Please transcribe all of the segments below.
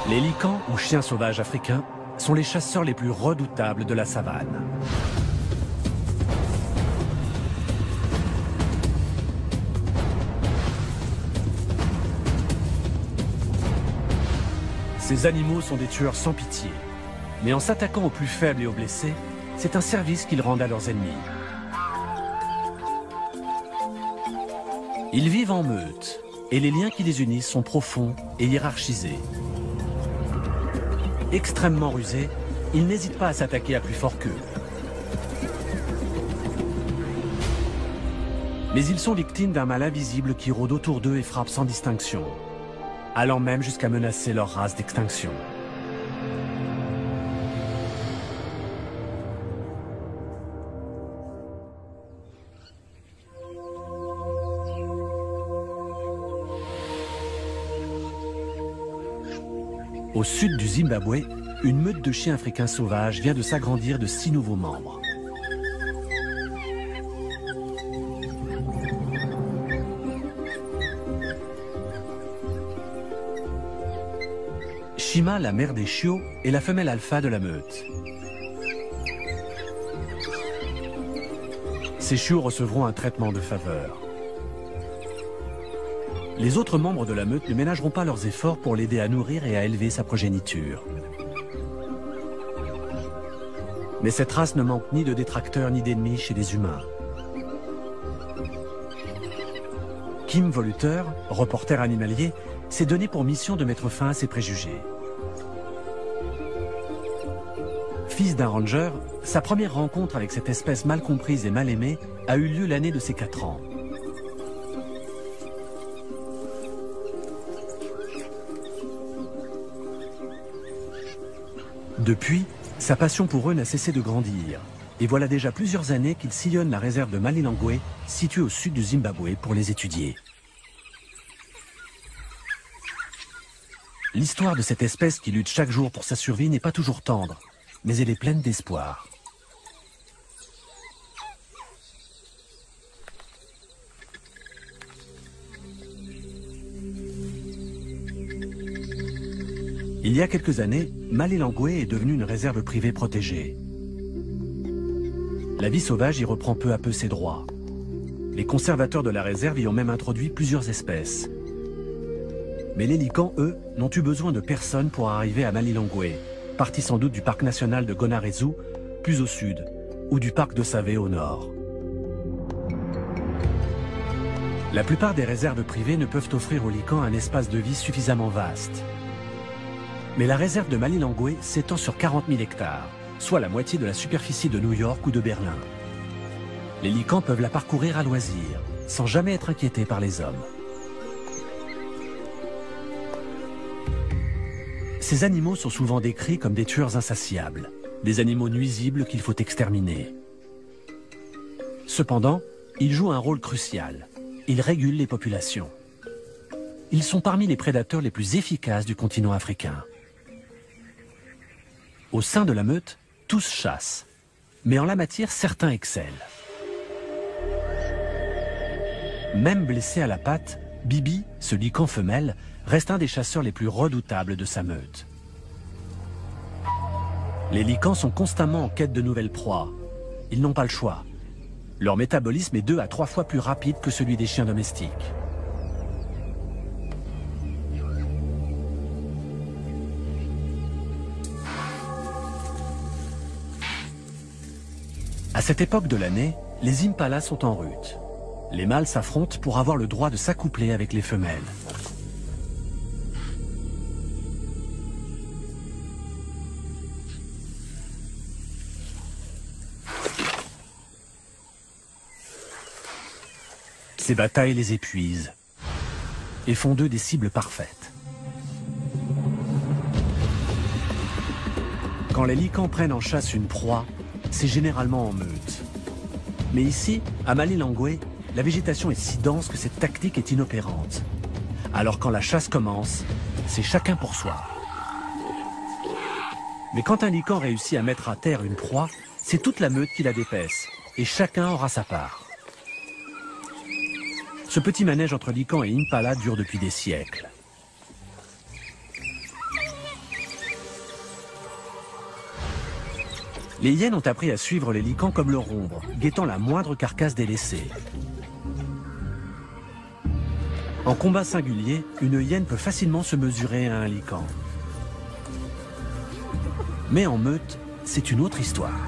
Les licans, ou chiens sauvages africains, sont les chasseurs les plus redoutables de la savane. Ces animaux sont des tueurs sans pitié. Mais en s'attaquant aux plus faibles et aux blessés, c'est un service qu'ils rendent à leurs ennemis. Ils vivent en meute, et les liens qui les unissent sont profonds et hiérarchisés. Extrêmement rusés, ils n'hésitent pas à s'attaquer à plus fort qu'eux. Mais ils sont victimes d'un mal invisible qui rôde autour d'eux et frappe sans distinction, allant même jusqu'à menacer leur race d'extinction. Au sud du Zimbabwe, une meute de chiens africains sauvages vient de s'agrandir de 6 nouveaux membres. Shima, la mère des chiots, est la femelle alpha de la meute. Ces chiots recevront un traitement de faveur. Les autres membres de la meute ne ménageront pas leurs efforts pour l'aider à nourrir et à élever sa progéniture. Mais cette race ne manque ni de détracteurs ni d'ennemis chez les humains. Kim Voluter, reporter animalier, s'est donné pour mission de mettre fin à ces préjugés. Fils d'un ranger, sa première rencontre avec cette espèce mal comprise et mal aimée a eu lieu l'année de ses 4 ans. Depuis, sa passion pour eux n'a cessé de grandir. Et voilà déjà plusieurs années qu'il sillonne la réserve de Malilongwe, située au sud du Zimbabwe, pour les étudier. L'histoire de cette espèce qui lutte chaque jour pour sa survie n'est pas toujours tendre, mais elle est pleine d'espoir. Il y a quelques années, Malilongwe est devenue une réserve privée protégée. La vie sauvage y reprend peu à peu ses droits. Les conservateurs de la réserve y ont même introduit plusieurs espèces. Mais les licans, eux, n'ont eu besoin de personne pour arriver à Malilongwe, partie sans doute du parc national de Gonarezu, plus au sud, ou du parc de Save au nord. La plupart des réserves privées ne peuvent offrir aux licans un espace de vie suffisamment vaste. Mais la réserve de Malilongwe s'étend sur 40 000 hectares, soit la moitié de la superficie de New York ou de Berlin. Les licans peuvent la parcourir à loisir, sans jamais être inquiétés par les hommes. Ces animaux sont souvent décrits comme des tueurs insatiables, des animaux nuisibles qu'il faut exterminer. Cependant, ils jouent un rôle crucial. Ils régulent les populations. Ils sont parmi les prédateurs les plus efficaces du continent africain. Au sein de la meute, tous chassent, mais en la matière, certains excellent. Même blessé à la patte, Bibi, ce lican femelle, reste un des chasseurs les plus redoutables de sa meute. Les licans sont constamment en quête de nouvelles proies. Ils n'ont pas le choix. Leur métabolisme est 2 à 3 fois plus rapide que celui des chiens domestiques. cette époque de l'année, les impalas sont en rut. Les mâles s'affrontent pour avoir le droit de s'accoupler avec les femelles. Ces batailles les épuisent et font d'eux des cibles parfaites. Quand les licans prennent en chasse une proie, c'est généralement en meute. Mais ici, à Malilongwe, la végétation est si dense que cette tactique est inopérante. Alors quand la chasse commence, c'est chacun pour soi. Mais quand un lican réussit à mettre à terre une proie, c'est toute la meute qui la dépaisse, et chacun aura sa part. Ce petit manège entre licans et impala dure depuis des siècles. Les hyènes ont appris à suivre les licans comme leur ombre, guettant la moindre carcasse délaissée. En combat singulier, une hyène peut facilement se mesurer à un lican. Mais en meute, c'est une autre histoire.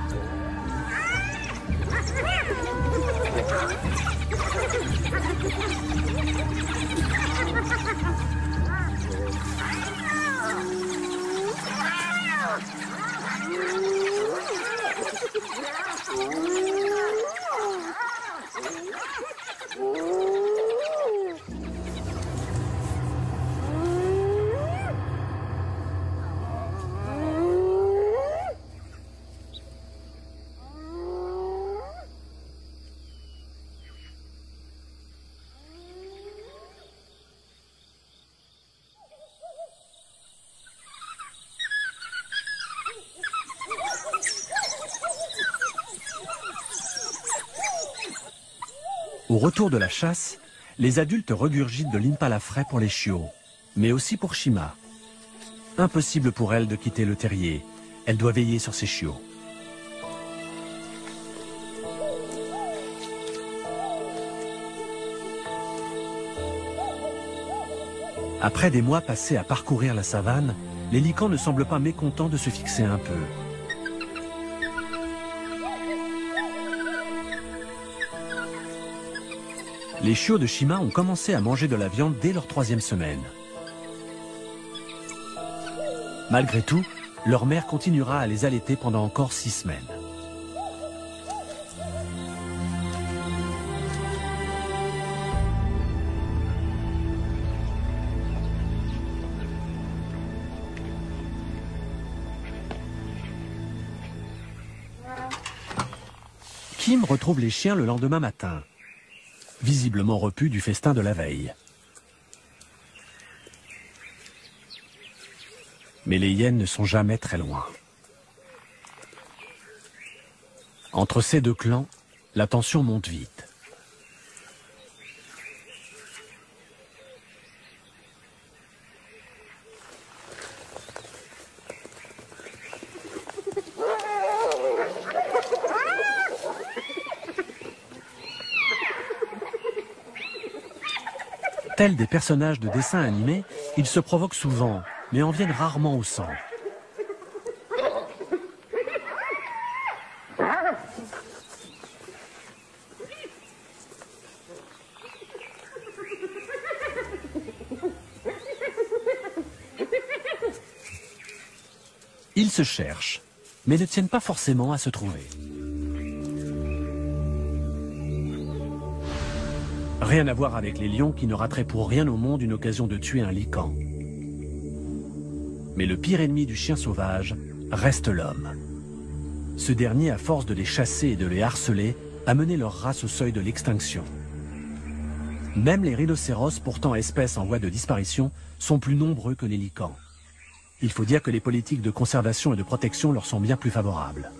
Au retour de la chasse, les adultes regurgitent de l'impala frais pour les chiots, mais aussi pour Shima. Impossible pour elle de quitter le terrier. Elle doit veiller sur ses chiots. Après des mois passés à parcourir la savane, les licans ne semblent pas mécontents de se fixer un peu. Les chiots de Shima ont commencé à manger de la viande dès leur 3e semaine. Malgré tout, leur mère continuera à les allaiter pendant encore 6 semaines. Kim retrouve les chiens le lendemain matin, visiblement repus du festin de la veille. Mais les hyènes ne sont jamais très loin. Entre ces deux clans, la tension monte vite. Tels des personnages de dessins animés, ils se provoquent souvent, mais en viennent rarement au sang. Ils se cherchent, mais ne tiennent pas forcément à se trouver. Rien à voir avec les lions qui ne rateraient pour rien au monde une occasion de tuer un lican. Mais le pire ennemi du chien sauvage reste l'homme. Ce dernier, à force de les chasser et de les harceler, a mené leur race au seuil de l'extinction. Même les rhinocéros, pourtant espèces en voie de disparition, sont plus nombreux que les licans. Il faut dire que les politiques de conservation et de protection leur sont bien plus favorables.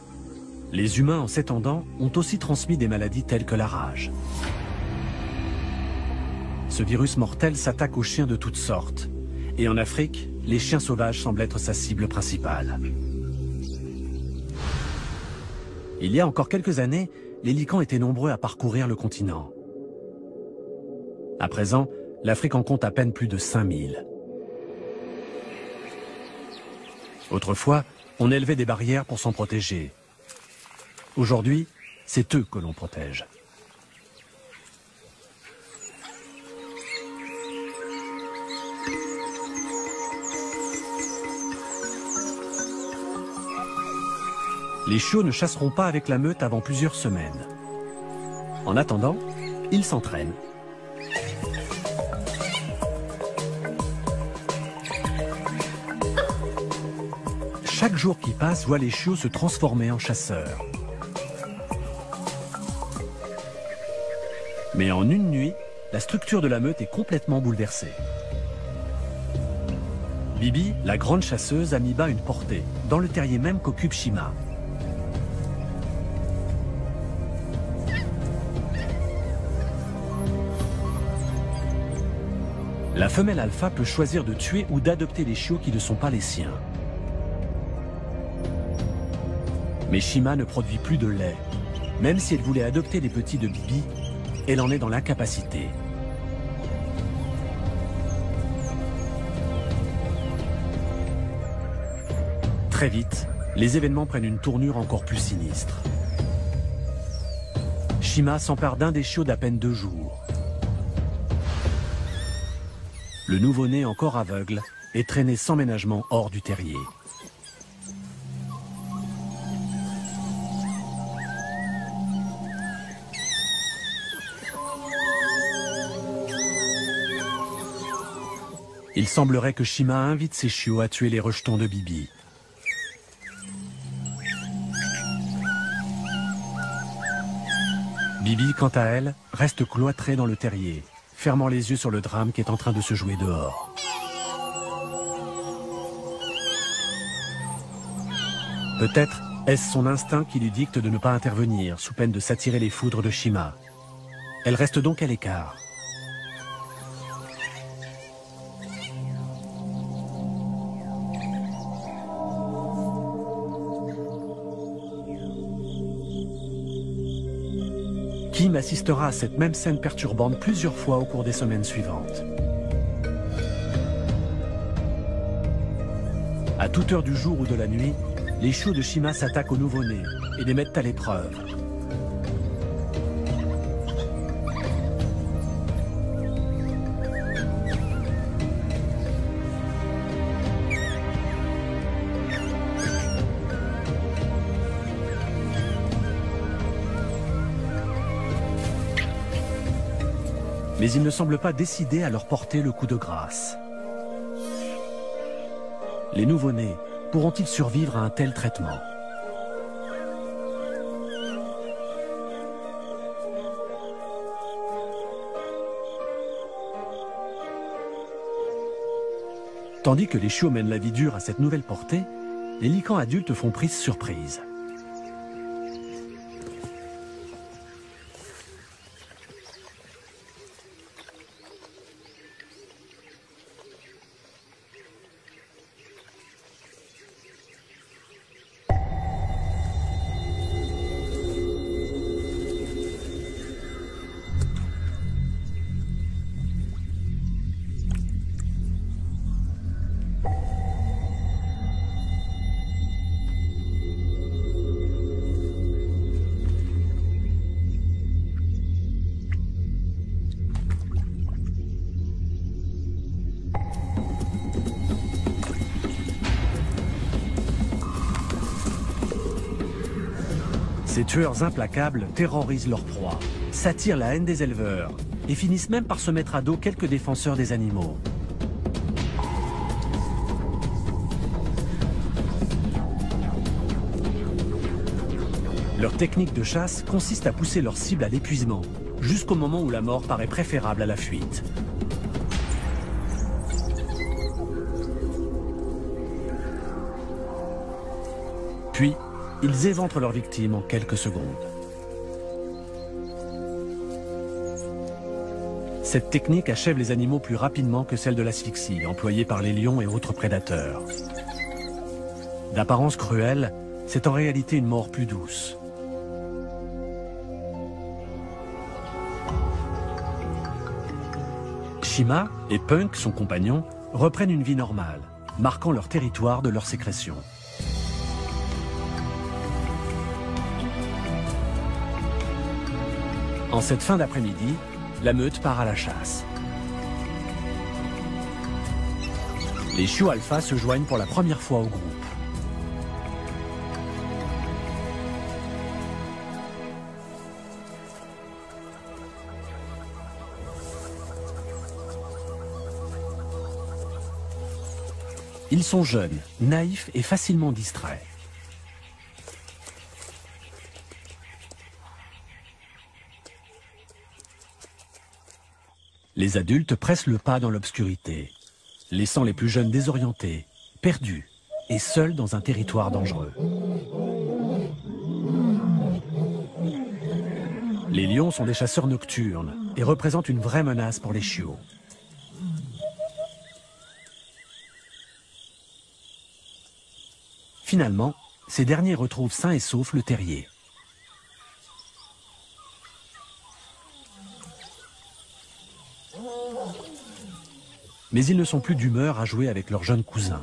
Les humains, en s'étendant, ont aussi transmis des maladies telles que la rage. Ce virus mortel s'attaque aux chiens de toutes sortes. Et en Afrique, les chiens sauvages semblent être sa cible principale. Il y a encore quelques années, les licans étaient nombreux à parcourir le continent. À présent, l'Afrique en compte à peine plus de 5000. Autrefois, on élevait des barrières pour s'en protéger. Aujourd'hui, c'est eux que l'on protège. Les chiots ne chasseront pas avec la meute avant plusieurs semaines. En attendant, ils s'entraînent. Chaque jour qui passe voit les chiots se transformer en chasseurs. Mais en une nuit, la structure de la meute est complètement bouleversée. Bibi, la grande chasseuse, a mis bas une portée, dans le terrier même qu'occupe Shima. La femelle alpha peut choisir de tuer ou d'adopter les chiots qui ne sont pas les siens. Mais Shima ne produit plus de lait. Même si elle voulait adopter les petits de Bibi, elle en est dans l'incapacité. Très vite, les événements prennent une tournure encore plus sinistre. Shima s'empare d'un des chiots d'à peine 2 jours. Le nouveau-né, encore aveugle, est traîné sans ménagement hors du terrier. Il semblerait que Shima invite ses chiots à tuer les rejetons de Bibi. Bibi, quant à elle, reste cloîtrée dans le terrier, fermant les yeux sur le drame qui est en train de se jouer dehors. Peut-être est-ce son instinct qui lui dicte de ne pas intervenir, sous peine de s'attirer les foudres de Shima. Elle reste donc à l'écart. Kim assistera à cette même scène perturbante plusieurs fois au cours des semaines suivantes. À toute heure du jour ou de la nuit, les chiots de Shima s'attaquent aux nouveau-nés et les mettent à l'épreuve. Mais ils ne semblent pas décidés à leur porter le coup de grâce. Les nouveau-nés pourront-ils survivre à un tel traitement? Tandis que les chiots mènent la vie dure à cette nouvelle portée, les licans adultes font prise sur prise. Ces tueurs implacables terrorisent leurs proies, s'attirent la haine des éleveurs et finissent même par se mettre à dos quelques défenseurs des animaux. Leur technique de chasse consiste à pousser leur cible à l'épuisement, jusqu'au moment où la mort paraît préférable à la fuite. Puis, ils éventrent leurs victimes en quelques secondes. Cette technique achève les animaux plus rapidement que celle de l'asphyxie, employée par les lions et autres prédateurs. D'apparence cruelle, c'est en réalité une mort plus douce. Shima et Punk, son compagnon, reprennent une vie normale, marquant leur territoire de leur sécrétion. En cette fin d'après-midi, la meute part à la chasse. Les chiots alpha se joignent pour la première fois au groupe. Ils sont jeunes, naïfs et facilement distraits. Les adultes pressent le pas dans l'obscurité, laissant les plus jeunes désorientés, perdus et seuls dans un territoire dangereux. Les lions sont des chasseurs nocturnes et représentent une vraie menace pour les chiots. Finalement, ces derniers retrouvent sain et sauf le terrier. Mais ils ne sont plus d'humeur à jouer avec leurs jeunes cousins.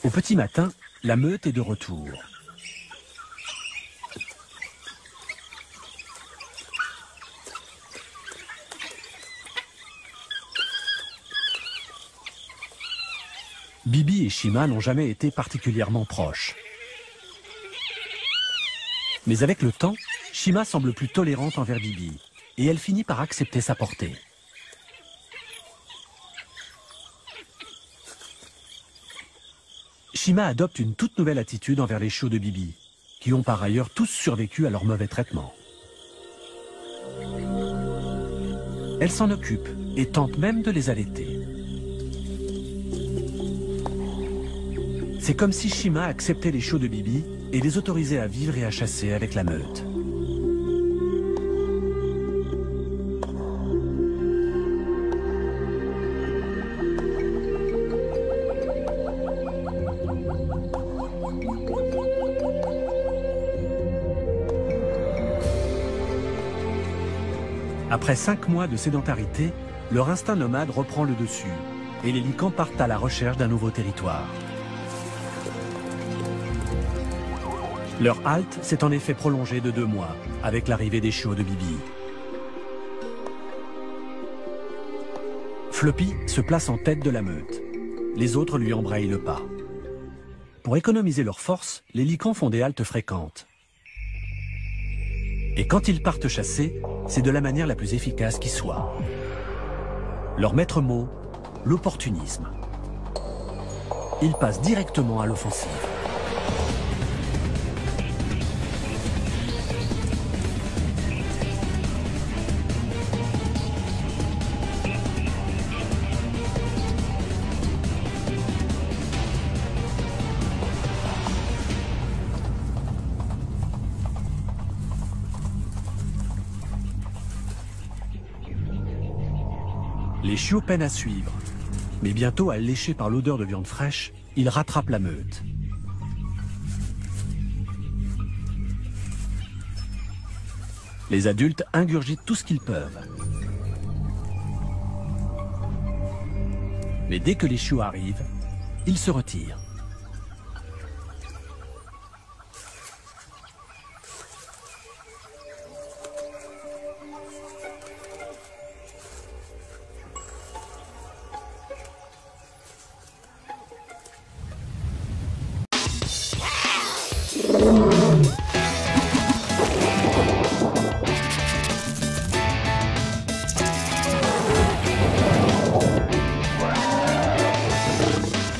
Au petit matin, la meute est de retour. Bibi et Shima n'ont jamais été particulièrement proches. Mais avec le temps, Shima semble plus tolérante envers Bibi, et elle finit par accepter sa portée. Shima adopte une toute nouvelle attitude envers les chiots de Bibi, qui ont par ailleurs tous survécu à leur mauvais traitement. Elle s'en occupe et tente même de les allaiter. C'est comme si Shima acceptait les chiots de Bibi et les autorisait à vivre et à chasser avec la meute. Après 5 mois de sédentarité, leur instinct nomade reprend le dessus et les licans partent à la recherche d'un nouveau territoire. Leur halte s'est en effet prolongée de 2 mois, avec l'arrivée des chiots de Bibi. Floppy se place en tête de la meute. Les autres lui embrayent le pas. Pour économiser leurs forces, les licans font des haltes fréquentes. Et quand ils partent chasser, c'est de la manière la plus efficace qui soit. Leur maître mot, l'opportunisme. Ils passent directement à l'offensive. Les chiots peinent à suivre, mais bientôt, alléchés par l'odeur de viande fraîche, ils rattrapent la meute. Les adultes ingurgitent tout ce qu'ils peuvent. Mais dès que les chiots arrivent, ils se retirent.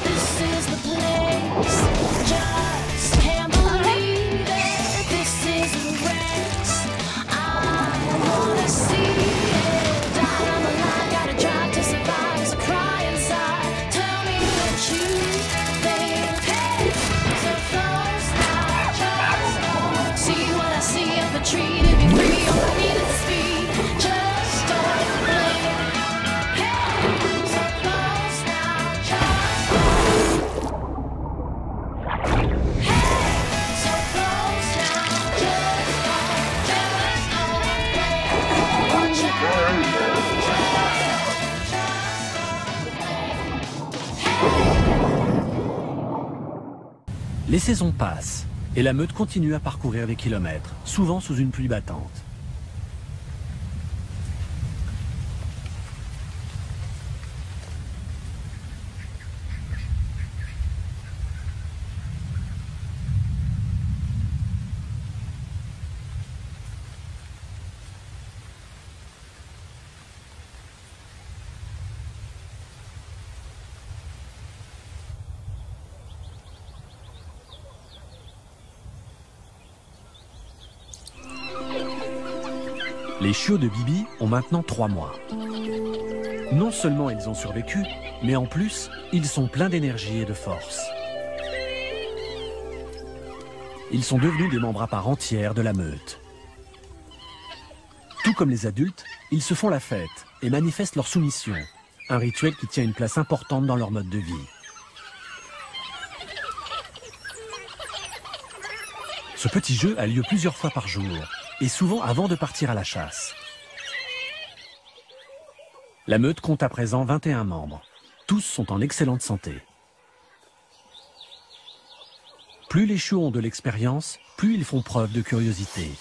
This is the place. Les saisons passent et la meute continue à parcourir des kilomètres, souvent sous une pluie battante. Les chiots de Bibi ont maintenant 3 mois. Non seulement ils ont survécu, mais en plus, ils sont pleins d'énergie et de force. Ils sont devenus des membres à part entière de la meute. Tout comme les adultes, ils se font la fête et manifestent leur soumission, un rituel qui tient une place importante dans leur mode de vie. Ce petit jeu a lieu plusieurs fois par jour, et souvent avant de partir à la chasse. La meute compte à présent 21 membres. Tous sont en excellente santé. Plus les chiots ont de l'expérience, plus ils font preuve de curiosité.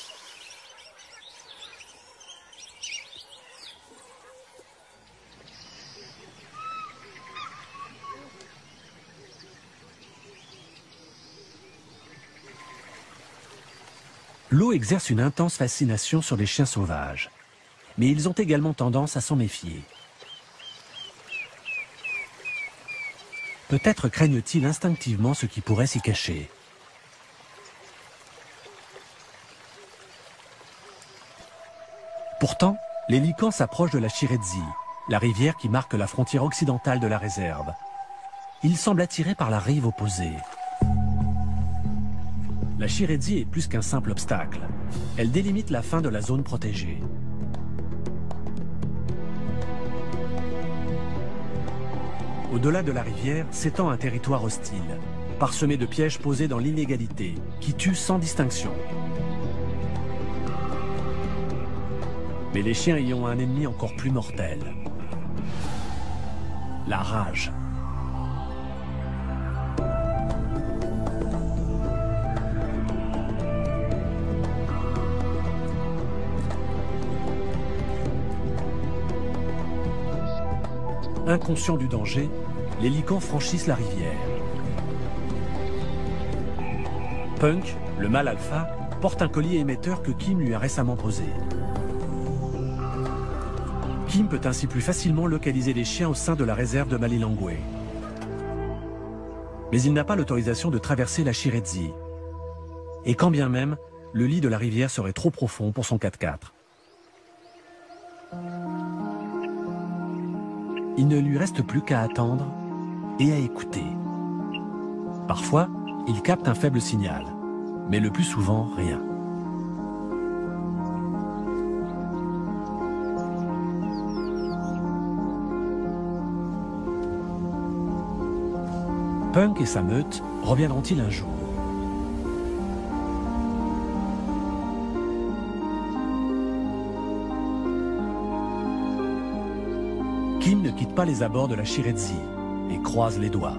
L'eau exerce une intense fascination sur les chiens sauvages, mais ils ont également tendance à s'en méfier. Peut-être craignent-ils instinctivement ce qui pourrait s'y cacher. Pourtant, les licans s'approchent de la Chiredzi, la rivière qui marque la frontière occidentale de la réserve. Ils semblent attirés par la rive opposée. La Chiredzi est plus qu'un simple obstacle. Elle délimite la fin de la zone protégée. Au-delà de la rivière s'étend un territoire hostile, parsemé de pièges posés dans l'illégalité, qui tuent sans distinction. Mais les chiens y ont un ennemi encore plus mortel. La rage. Inconscients du danger, les licans franchissent la rivière. Punk, le mâle alpha, porte un collier émetteur que Kim lui a récemment posé. Kim peut ainsi plus facilement localiser les chiens au sein de la réserve de Malilongwe. Mais il n'a pas l'autorisation de traverser la Chiredzi. Et quand bien même, le lit de la rivière serait trop profond pour son 4x4. Il ne lui reste plus qu'à attendre et à écouter. Parfois, il capte un faible signal, mais le plus souvent, rien. Punk et sa meute reviendront-ils un jour? Kim ne quitte pas les abords de la Chiredzi et croise les doigts.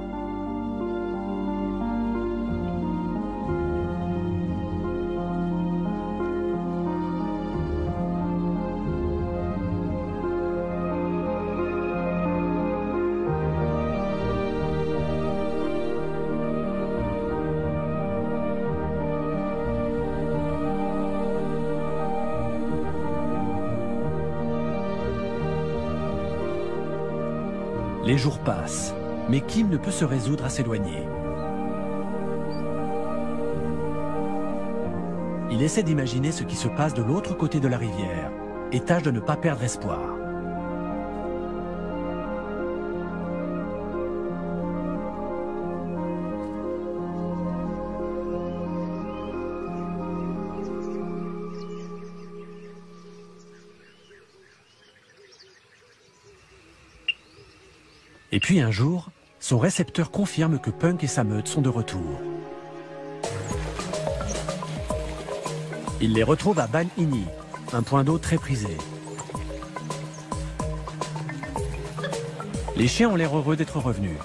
Les jours passent, mais Kim ne peut se résoudre à s'éloigner. Il essaie d'imaginer ce qui se passe de l'autre côté de la rivière et tâche de ne pas perdre espoir. Et puis un jour, son récepteur confirme que Punk et sa meute sont de retour. Il les retrouve à Ban Ini, un point d'eau très prisé. Les chiens ont l'air heureux d'être revenus.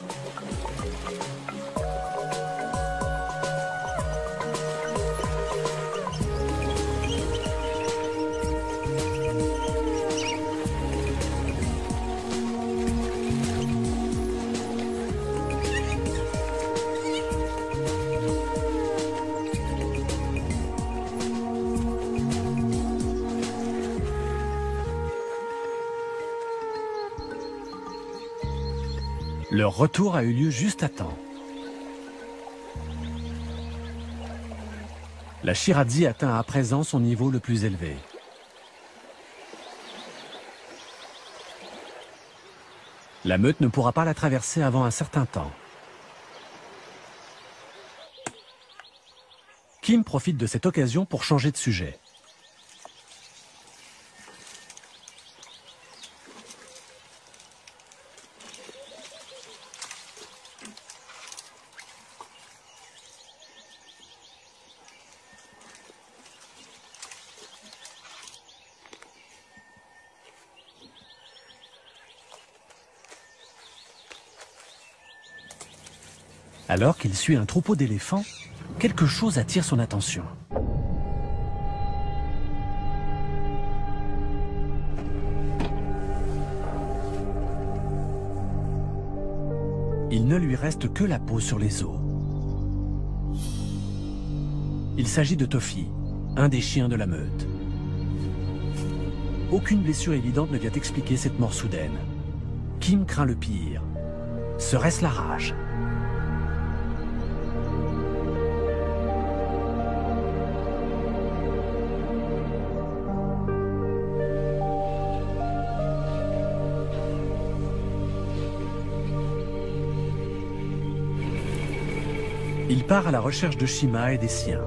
Leur retour a eu lieu juste à temps. La Shirazi atteint à présent son niveau le plus élevé. La meute ne pourra pas la traverser avant un certain temps. Kim profite de cette occasion pour changer de sujet. Alors qu'il suit un troupeau d'éléphants, quelque chose attire son attention. Il ne lui reste que la peau sur les os. Il s'agit de Tofi, un des chiens de la meute. Aucune blessure évidente ne vient expliquer cette mort soudaine. Kim craint le pire. Serait-ce la rage ? Il part à la recherche de Shima et des siens.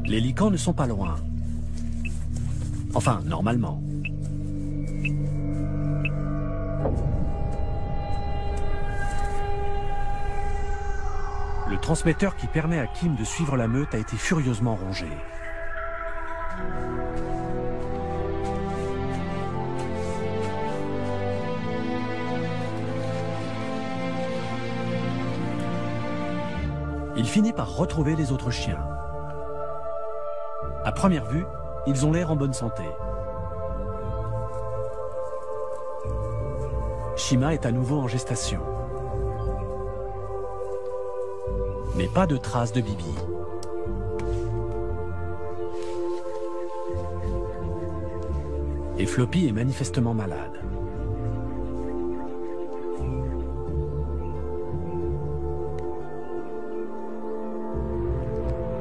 Les licans ne sont pas loin. Enfin, normalement. Le transmetteur qui permet à Kim de suivre la meute a été furieusement rongé. Il finit par retrouver les autres chiens. À première vue, ils ont l'air en bonne santé. Shima est à nouveau en gestation. Mais pas de traces de Bibi. Et Floppy est manifestement malade.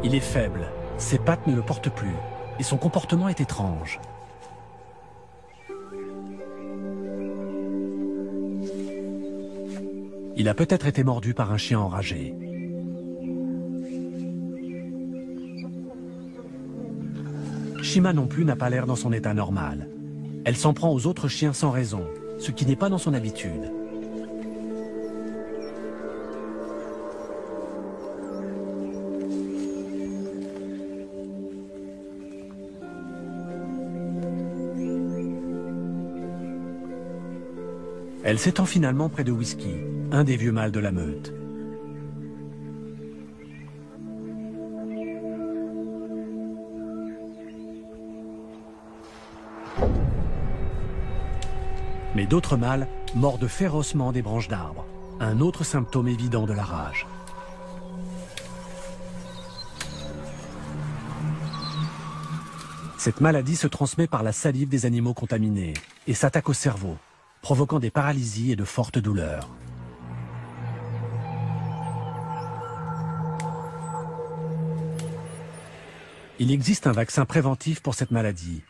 Il est faible, ses pattes ne le portent plus, et son comportement est étrange. Il a peut-être été mordu par un chien enragé. Shima non plus n'a pas l'air dans son état normal. Elle s'en prend aux autres chiens sans raison, ce qui n'est pas dans son habitude. Elle s'étend finalement près de Whisky, un des vieux mâles de la meute. Mais d'autres mâles mordent férocement des branches d'arbres, un autre symptôme évident de la rage. Cette maladie se transmet par la salive des animaux contaminés et s'attaque au cerveau, provoquant des paralysies et de fortes douleurs. Il existe un vaccin préventif pour cette maladie,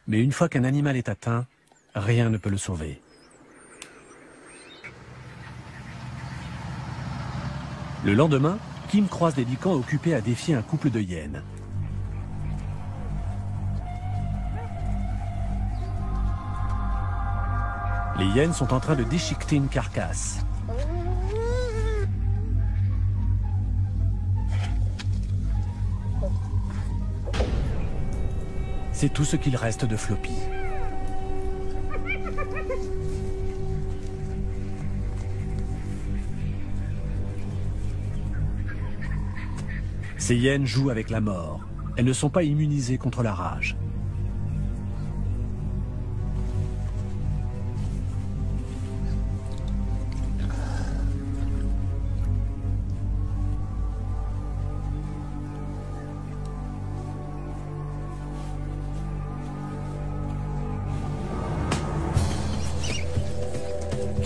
mais une fois qu'un animal est atteint, rien ne peut le sauver. Le lendemain, Kim croise des licans occupés à défier un couple de hyènes. Les hyènes sont en train de déchiqueter une carcasse. C'est tout ce qu'il reste de Floppy. Ces hyènes jouent avec la mort. Elles ne sont pas immunisées contre la rage.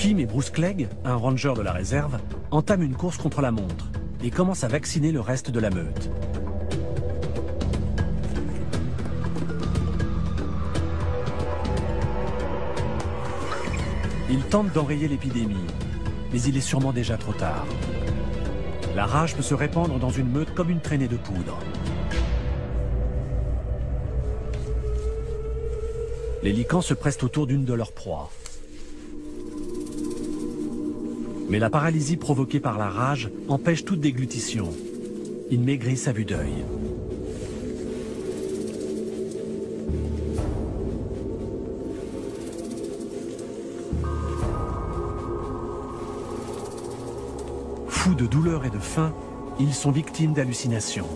Kim et Bruce Clegg, un ranger de la réserve, entament une course contre la montre et commencent à vacciner le reste de la meute. Ils tentent d'enrayer l'épidémie, mais il est sûrement déjà trop tard. La rage peut se répandre dans une meute comme une traînée de poudre. Les licans se pressent autour d'une de leurs proies. Mais la paralysie provoquée par la rage empêche toute déglutition. Ils maigrissent à vue d'œil. Fous de douleur et de faim, ils sont victimes d'hallucinations.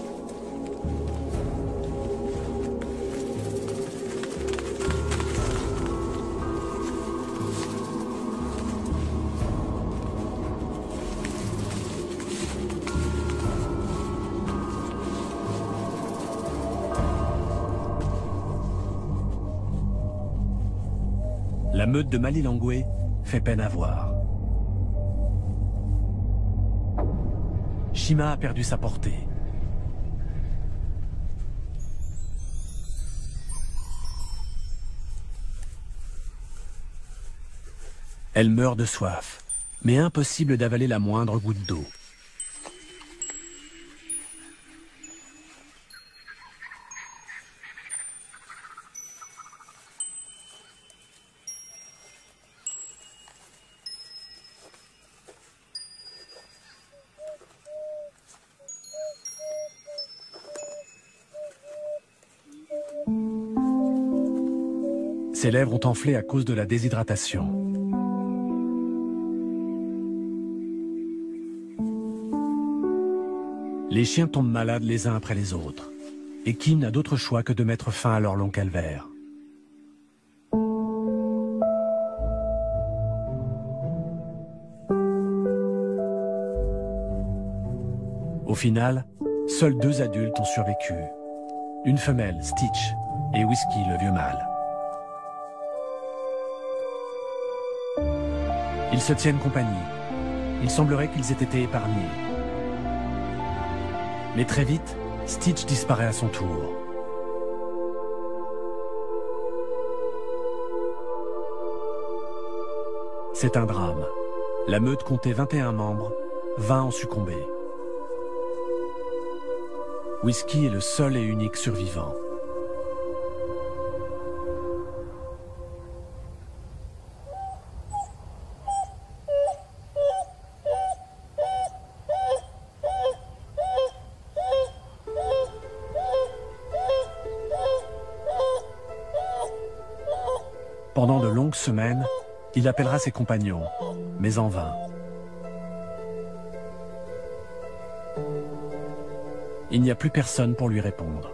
La meute de Malilongwe fait peine à voir. Shima a perdu sa portée. Elle meurt de soif, mais impossible d'avaler la moindre goutte d'eau. Ses lèvres ont enflé à cause de la déshydratation. Les chiens tombent malades les uns après les autres. Et Kim n'a d'autre choix que de mettre fin à leur long calvaire. Au final, seuls 2 adultes ont survécu. Une femelle, Stitch, et Whisky, le vieux mâle. Ils se tiennent compagnie. Il semblerait qu'ils aient été épargnés. Mais très vite, Stitch disparaît à son tour. C'est un drame. La meute comptait 21 membres, 20 ont succombé. Whisky est le seul et unique survivant. Pendant de longues semaines, il appellera ses compagnons, mais en vain. Il n'y a plus personne pour lui répondre.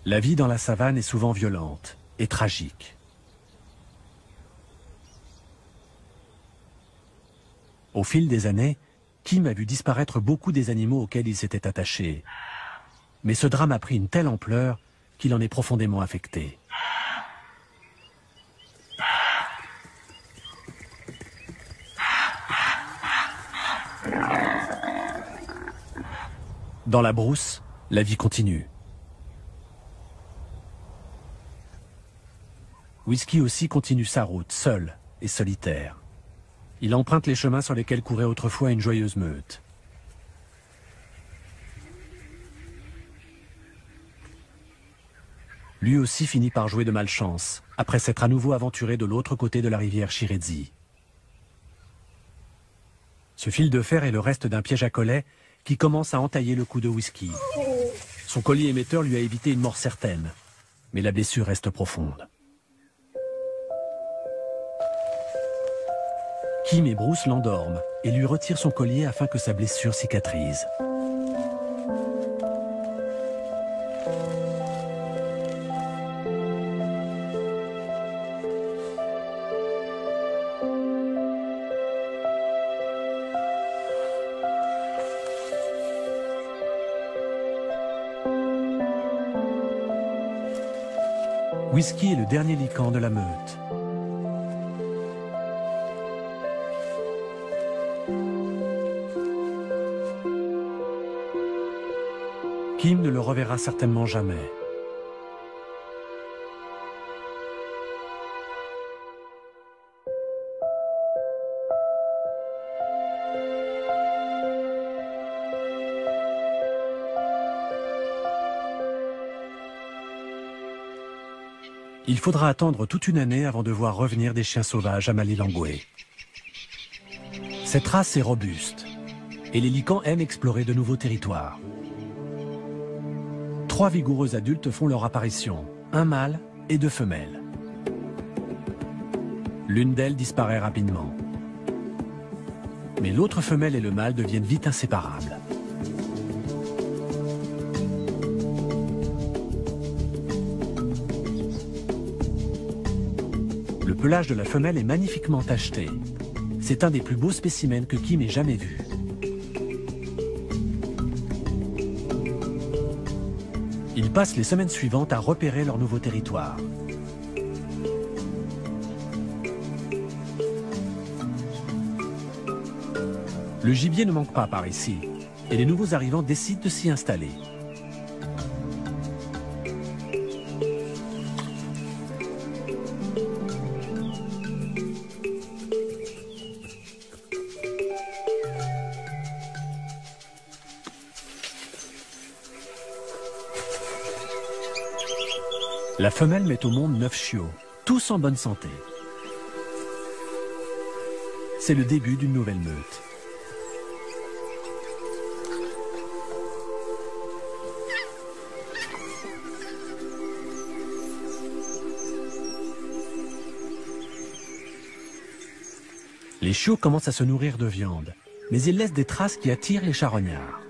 La vie dans la savane est souvent violente et tragique. Au fil des années, Kim a vu disparaître beaucoup des animaux auxquels il s'était attaché. Mais ce drame a pris une telle ampleur qu'il en est profondément affecté. Dans la brousse, la vie continue. Whisky aussi continue sa route, seul et solitaire. Il emprunte les chemins sur lesquels courait autrefois une joyeuse meute. Lui aussi finit par jouer de malchance, après s'être à nouveau aventuré de l'autre côté de la rivière Shirezi. Ce fil de fer est le reste d'un piège à collet qui commence à entailler le cou de Whisky. Son collier émetteur lui a évité une mort certaine, mais la blessure reste profonde. Kim et Bruce l'endorment et lui retirent son collier afin que sa blessure cicatrise. Whisky est le dernier lycan de la meute. Kim ne le reverra certainement jamais. Il faudra attendre toute une année avant de voir revenir des chiens sauvages à Malilongwe. Cette race est robuste et les lycans aiment explorer de nouveaux territoires. 3 vigoureux adultes font leur apparition, un mâle et 2 femelles. L'une d'elles disparaît rapidement. Mais l'autre femelle et le mâle deviennent vite inséparables. Le pelage de la femelle est magnifiquement tacheté. C'est un des plus beaux spécimens que Kim ait jamais vu. Ils passent les semaines suivantes à repérer leur nouveau territoire. Le gibier ne manque pas par ici, et les nouveaux arrivants décident de s'y installer. La femelle met au monde 9 chiots, tous en bonne santé. C'est le début d'une nouvelle meute. Les chiots commencent à se nourrir de viande, mais ils laissent des traces qui attirent les charognards.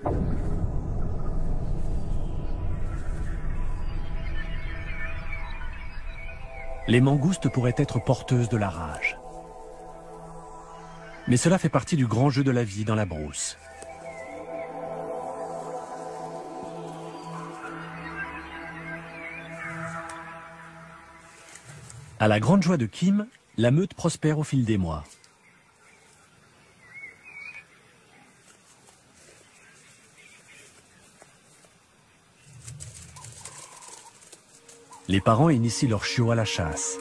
Les mangoustes pourraient être porteuses de la rage. Mais cela fait partie du grand jeu de la vie dans la brousse. À la grande joie de Kim, la meute prospère au fil des mois. Les parents initient leurs chiots à la chasse.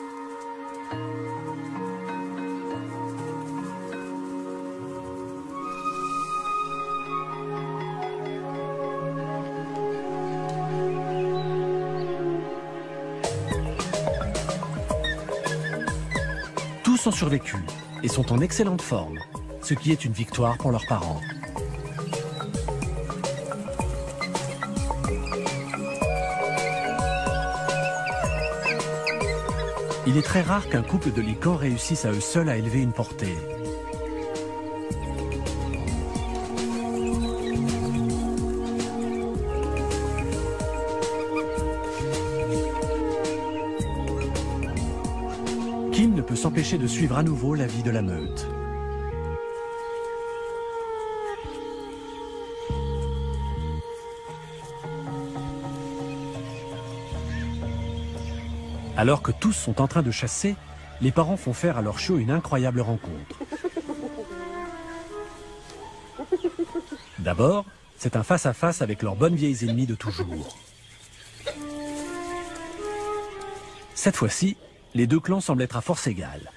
Tous ont survécu et sont en excellente forme, ce qui est une victoire pour leurs parents. Il est très rare qu'un couple de lycans réussisse à eux seuls à élever une portée. Kim ne peut s'empêcher de suivre à nouveau la vie de la meute. Alors que tous sont en train de chasser, les parents font faire à leurs chiots une incroyable rencontre. D'abord, c'est un face-à-face avec leurs bonnes vieilles ennemies de toujours. Cette fois-ci, les deux clans semblent être à force égale.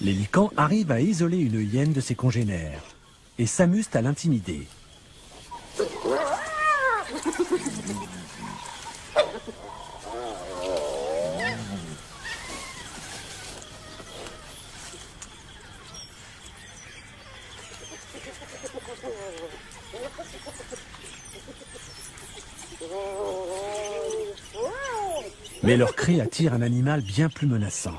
Les licans arrivent à isoler une hyène de ses congénères et s'amusent à l'intimider. Mais leur cri attire un animal bien plus menaçant.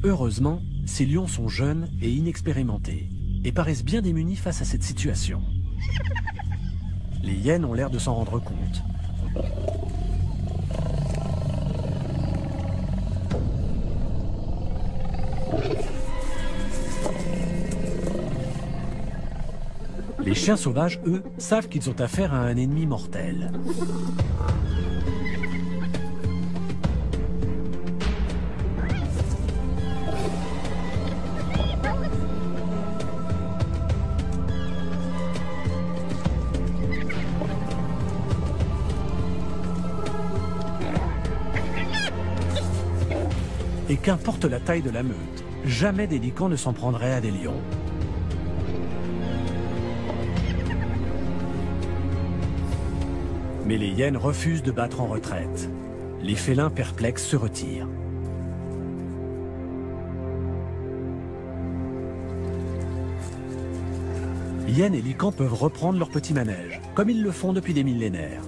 Heureusement, ces lions sont jeunes et inexpérimentés et paraissent bien démunis face à cette situation. Les hyènes ont l'air de s'en rendre compte. Les chiens sauvages, eux, savent qu'ils ont affaire à un ennemi mortel. Et qu'importe la taille de la meute, jamais des licans ne s'en prendraient à des lions. Mais les hyènes refusent de battre en retraite. Les félins perplexes se retirent. Hyènes et licans peuvent reprendre leur petit manège, comme ils le font depuis des millénaires.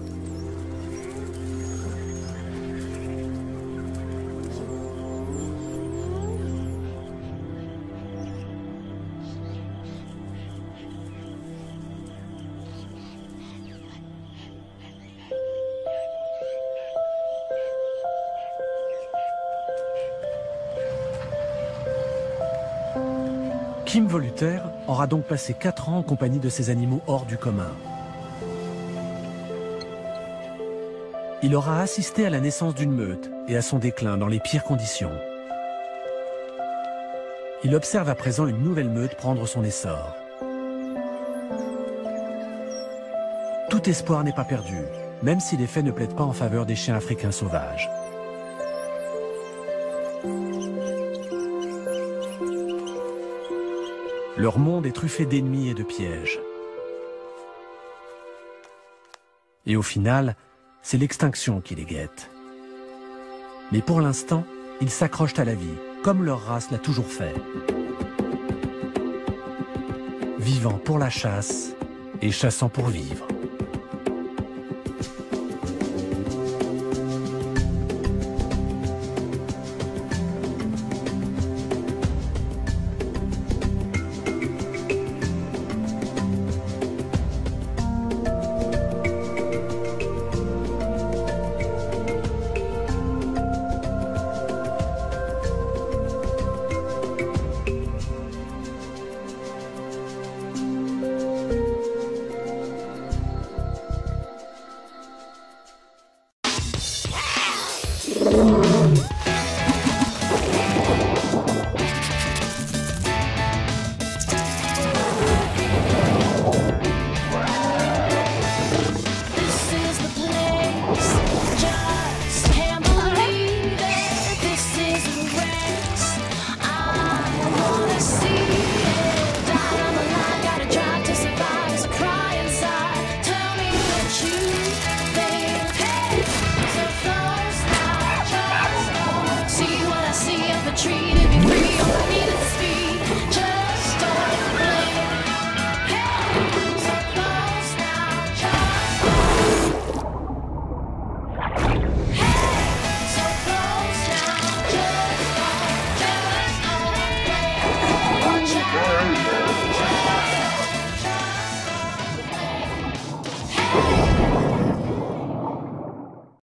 Kim Voluter aura donc passé 4 ans en compagnie de ces animaux hors du commun. Il aura assisté à la naissance d'une meute et à son déclin dans les pires conditions. Il observe à présent une nouvelle meute prendre son essor. Tout espoir n'est pas perdu, même si les faits ne plaident pas en faveur des chiens africains sauvages. Leur monde est truffé d'ennemis et de pièges. Et au final, c'est l'extinction qui les guette. Mais pour l'instant, ils s'accrochent à la vie, comme leur race l'a toujours fait. Vivant pour la chasse et chassant pour vivre.